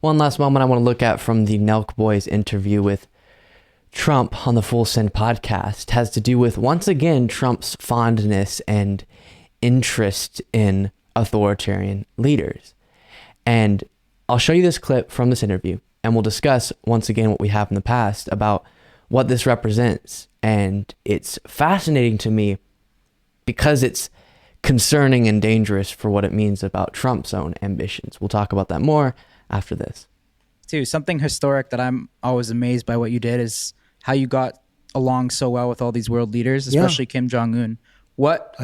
One last moment I want to look at from the Nelk Boys interview with Trump on the Full Send podcast has to do with, once again, Trump's fondness and interest in authoritarian leaders. And I'll show you this clip from this interview, and we'll discuss once again what we have in the past about what this represents. And it's fascinating to me because it's concerning and dangerous for what it means about Trump's own ambitions. We'll talk about that more after this. Too, something historic that I'm always amazed by what you did is how you got along so well with all these world leaders, especially Kim Jong-un. What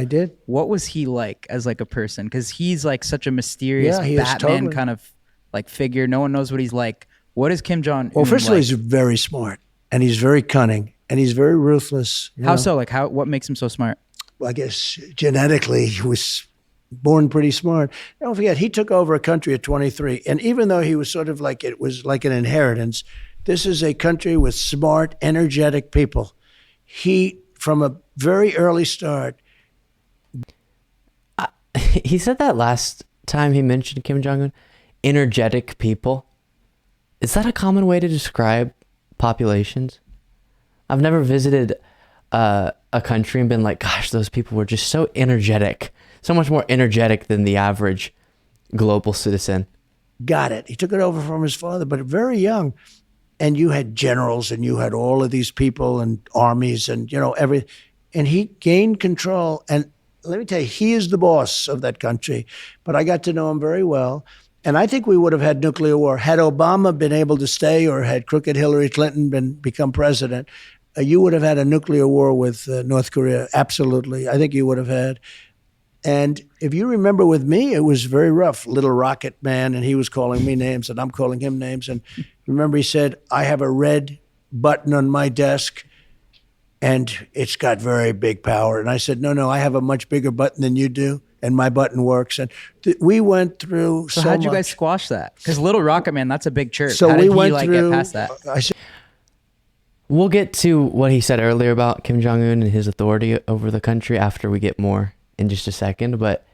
was he like as like a person? Because he's like such a mysterious Batman kind of like figure. No one knows what he's like. What is Kim Jong-un? Well, first of all, he's very smart, and he's very cunning, and he's very ruthless. How so? Like what makes him so smart? Well, I guess genetically he was born pretty smart. Don't forget, he took over a country at 23. And even though he was sort of like, it was like an inheritance, this is a country with smart, energetic people. He, from a very early start. He said that last time he mentioned Kim Jong-un, energetic people. Is that a common way to describe populations? I've never visited a country and been like, gosh, those people were just so energetic, so much more energetic than the average global citizen. Got it. He took it over from his father, but very young. And you had generals and you had all of these people and armies and, and he gained control. And let me tell you, he is the boss of that country. But I got to know him very well. And I think we would have had nuclear war. Had Obama been able to stay, or had crooked Hillary Clinton become president, you would have had a nuclear war with North Korea. Absolutely. I think you would have had. And if you remember with me, it was very rough. Little Rocket Man, and he was calling me names, and I'm calling him names. And remember, he said, I have a red button on my desk, and it's got very big power. And I said, no, I have a much bigger button than you do, and my button works. And we went through so how'd you much. guys squash that? Because Little Rocket Man, that's a big chirp. So how we did he went get through, past that? We'll get to what he said earlier about Kim Jong-un and his authority over the country after we get more in just a second. But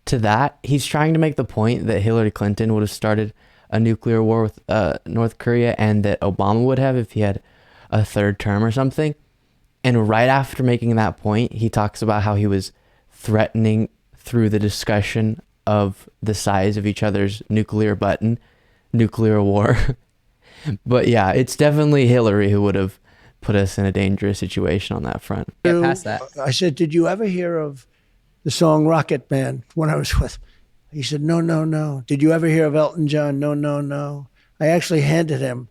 to that, he's trying to make the point that Hillary Clinton would have started a nuclear war with North Korea, and that Obama would have if he had a third term or something. And right after making that point, he talks about how he was threatening through the discussion of the size of each other's nuclear button, nuclear war. But yeah, it's definitely Hillary who would have put us in a dangerous situation on that front. Get past that. I said, did you ever hear of the song Rocket Man when I was with him? He said, no. Did you ever hear of Elton John? No. I actually handed him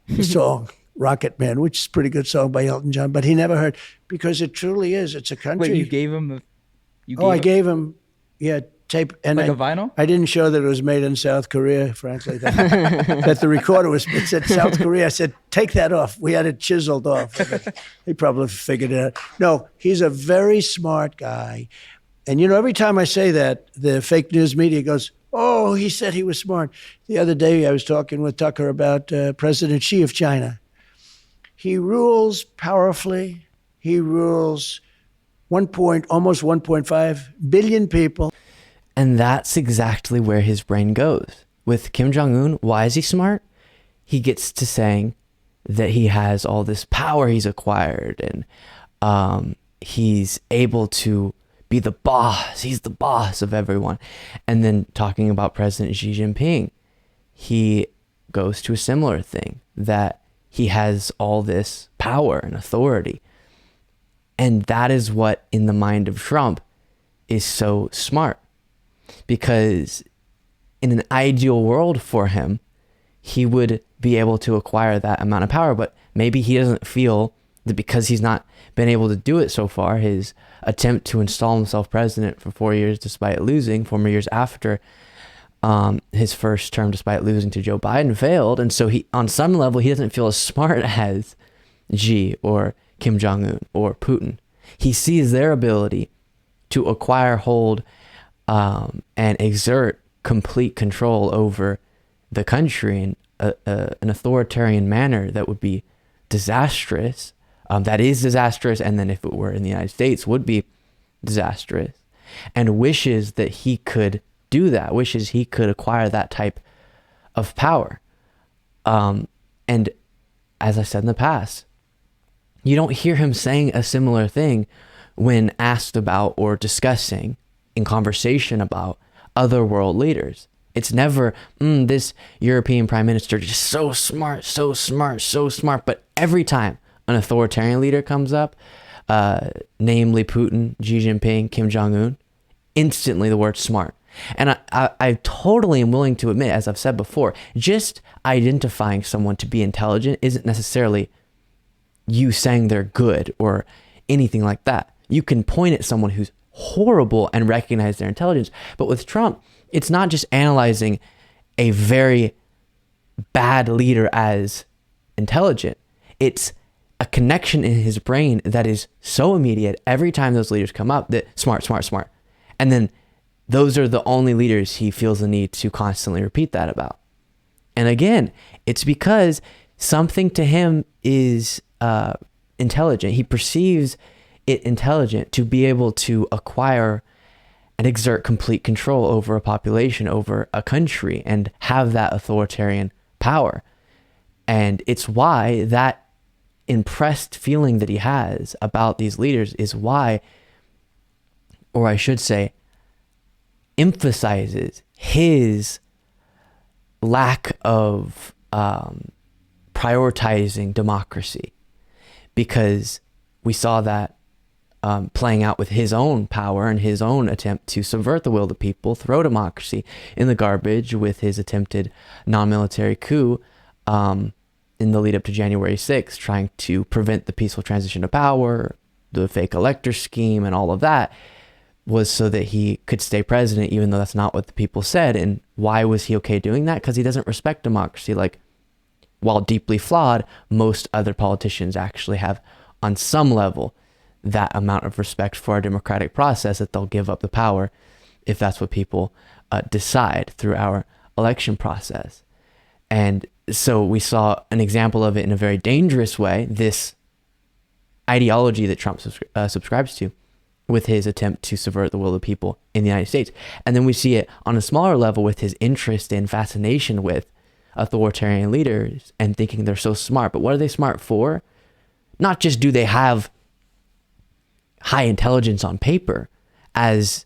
the song Rocket Man, which is a pretty good song by Elton John, but he never heard, because it truly is. It's a country. Wait, you gave him I gave him, tape. And like a vinyl? I didn't show that it was made in South Korea, frankly. That the recorder it said South Korea. I said, take that off. We had it chiseled off. He probably figured it out. No, he's a very smart guy. And, every time I say that, the fake news media goes, oh, he said he was smart. The other day I was talking with Tucker about President Xi of China. He rules powerfully. He rules almost 1.5 billion people. And that's exactly where his brain goes. With Kim Jong-un, why is he smart? He gets to saying that he has all this power he's acquired, and he's able to be the boss. He's the boss of everyone. And then talking about President Xi Jinping, he goes to a similar thing, that he has all this power and authority. And that is what, in the mind of Trump, is so smart. Because in an ideal world for him, he would be able to acquire that amount of power, but maybe he doesn't feel that because he's not been able to do it so far, his attempt to install himself president for 4 years despite losing, 4 years after his first term despite losing to Joe Biden, failed. And so he, on some level, he doesn't feel as smart as Xi or Kim Jong-un or Putin. He sees their ability to acquire, hold, and exert complete control over the country in an authoritarian manner that would be disastrous. That is disastrous, and then if it were in the United States, would be disastrous. And wishes that he could do that, wishes he could acquire that type of power. And as I said in the past, you don't hear him saying a similar thing when asked about or discussing in conversation about other world leaders. It's never, this European prime minister just so smart, so smart, so smart. But every time an authoritarian leader comes up, namely Putin, Xi Jinping, Kim Jong-un, instantly the word smart. And I totally am willing to admit, as I've said before, just identifying someone to be intelligent isn't necessarily you saying they're good or anything like that. You can point at someone who's horrible and recognize their intelligence. But with Trump, it's not just analyzing a very bad leader as intelligent. It's a connection in his brain that is so immediate every time those leaders come up that smart, smart, smart. And then those are the only leaders he feels the need to constantly repeat that about. And again, it's because something to him is intelligent. He perceives it intelligent to be able to acquire and exert complete control over a population, over a country, and have that authoritarian power. And it's why that impressed feeling that he has about these leaders is why, or I should say, emphasizes his lack of prioritizing democracy, because we saw that playing out with his own power and his own attempt to subvert the will of the people, throw democracy in the garbage with his attempted non-military coup in the lead up to January 6th, trying to prevent the peaceful transition of power, the fake elector scheme, and all of that was so that he could stay president, even though that's not what the people said. And why was he okay doing that? Because he doesn't respect democracy. Like, while deeply flawed, most other politicians actually have, on some level, that amount of respect for our democratic process that they'll give up the power if that's what people decide through our election process. And so we saw an example of it in a very dangerous way, this ideology that Trump subscribes to, with his attempt to subvert the will of the people in the United States. And then we see it on a smaller level with his interest and fascination with authoritarian leaders and thinking they're so smart. But what are they smart for? Not just do they have high intelligence on paper, as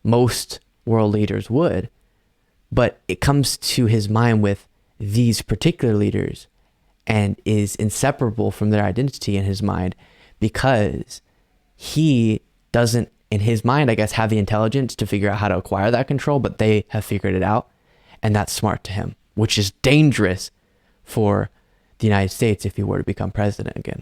most world leaders would, but it comes to his mind with these particular leaders and is inseparable from their identity in his mind, because he doesn't, in his mind, I guess, have the intelligence to figure out how to acquire that control, but they have figured it out, and that's smart to him, which is dangerous for the United States if he were to become president again.